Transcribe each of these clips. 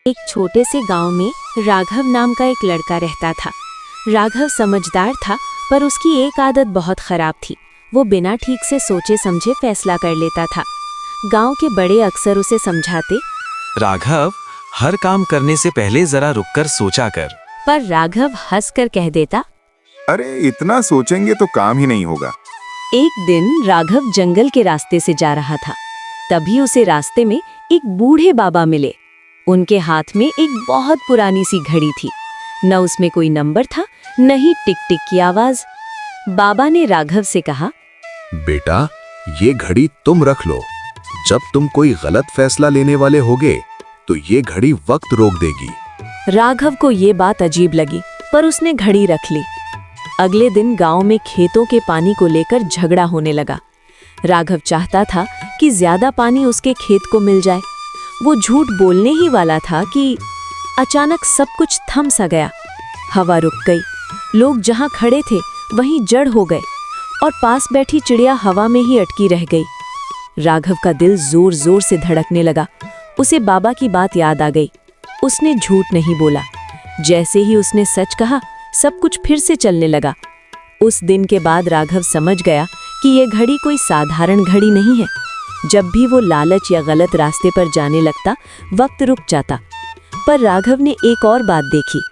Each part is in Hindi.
एक छोटे से गांव में राघव नाम का एक लड़का रहता था। राघव समझदार था, पर उसकी एक आदत बहुत खराब थी। वो बिना ठीक से सोचे समझे फैसला कर लेता था। गांव के बड़े अक्सर उसे समझाते, राघव, हर काम करने से पहले जरा रुककर सोचा कर। पर राघव हंसकर कह देता, अरे इतना सोचेंगे तो काम ही नहीं होगा। एक दिन राघव जंगल के रास्ते से जा रहा था। तभी उसे रास्ते में एक बूढ़े बाबा मिले। उनके हाथ में एक बहुत पुरानी सी घड़ी थी। न उसमें कोई नंबर था, न ही टिक टिक की आवाज। बाबा ने राघव से कहा, बेटा, ये घड़ी तुम रख लो। जब तुम कोई गलत फैसला लेने वाले होगे तो ये घड़ी वक्त रोक देगी। राघव को ये बात अजीब लगी, पर उसने घड़ी रख ली। अगले दिन गांव में खेतों के पानी को लेकर झगड़ा होने लगा। राघव चाहता था कि ज्यादा पानी उसके खेत को मिल जाए। वो झूठ बोलने ही वाला था कि अचानक सब कुछ थम सा गया। हवा रुक गई, लोग जहां खड़े थे वहीं जड़ हो गए और पास बैठी चिड़िया हवा में ही अटकी रह गई। राघव का दिल जोर जोर से धड़कने लगा। उसे बाबा की बात याद आ गई। उसने झूठ नहीं बोला। जैसे ही उसने सच कहा, सब कुछ फिर से चलने लगा। उस दिन के बाद राघव समझ गया कि यह घड़ी कोई साधारण घड़ी नहीं है। जब भी वो लालच या गलत रास्ते पर जाने लगता, वक्त रुक जाता। पर राघव ने एक और बात देखी।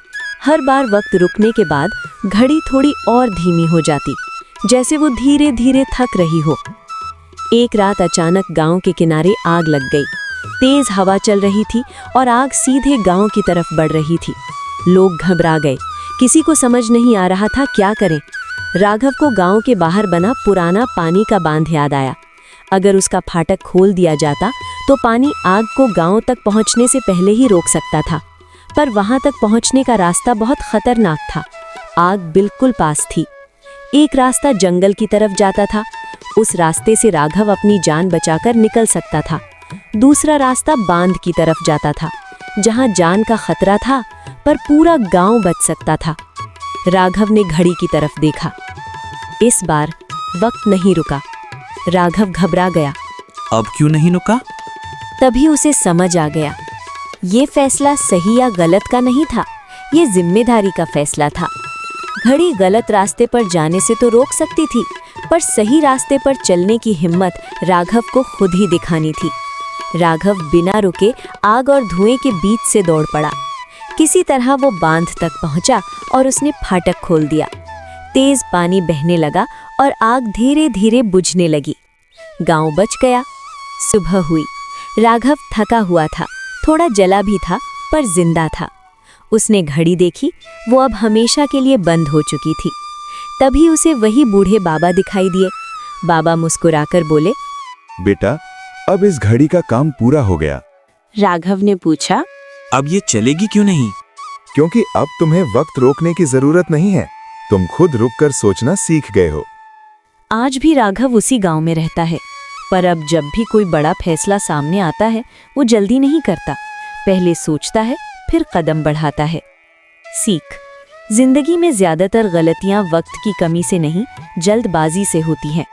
हर बार वक्त रुकने के बाद घड़ी थोड़ी और धीमी हो जाती, जैसे वो धीरे धीरे थक रही हो। एक रात अचानक गांव के किनारे आग लग गई। तेज हवा चल रही थी और आग सीधे गांव की तरफ बढ़ रही थी। लोग घबरा गए। किसी को समझ नहीं आ रहा था क्या करें। राघव को गांव के बाहर बना पुराना पानी का बांध याद आया। अगर उसका फाटक खोल दिया जाता तो पानी आग को गांव तक पहुंचने से पहले ही रोक सकता था। पर वहां तक पहुंचने का रास्ता बहुत खतरनाक था। आग बिल्कुल पास थी। एक रास्ता जंगल की तरफ जाता था। उस रास्ते से राघव अपनी जान बचाकर निकल सकता था। दूसरा रास्ता बांध की तरफ जाता था, जहां जान का खतरा था पर पूरा गांव बच सकता था। राघव ने घड़ी की तरफ देखा। इस बार वक्त नहीं रुका। राघव घबरा गया। अब क्यों नहीं रुका? तभी उसे समझ आ गया, ये फैसला सही या गलत का नहीं था, ये जिम्मेदारी का फैसला था। घड़ी गलत रास्ते पर जाने से तो रोक सकती थी, पर सही रास्ते पर चलने की हिम्मत राघव को खुद ही दिखानी थी। राघव बिना रुके आग और धुएं के बीच से दौड़ पड़ा। किसी तरह वो बांध तक पहुंचा और उसने फाटक खोल दिया। तेज पानी बहने लगा और आग धीरे धीरे बुझने लगी। गांव बच गया। सुबह हुई। राघव थका हुआ था, थोड़ा जला भी था, पर जिंदा था। उसने घड़ी देखी, वो अब हमेशा के लिए बंद हो चुकी थी। तभी उसे वही बूढ़े बाबा दिखाई दिए। बाबा मुस्कुराकर बोले, बेटा, अब इस घड़ी का काम पूरा हो गया। राघव ने पूछा, अब ये चलेगी क्यों नहीं? क्योंकि अब तुम्हें वक्त रोकने की जरूरत नहीं है। तुम खुद रुककर सोचना सीख गए हो। आज भी राघव उसी गांव में रहता है, पर अब जब भी कोई बड़ा फैसला सामने आता है, वो जल्दी नहीं करता। पहले सोचता है, फिर कदम बढ़ाता है। सीख: जिंदगी में ज्यादातर गलतियां वक्त की कमी से नहीं, जल्दबाजी से होती हैं।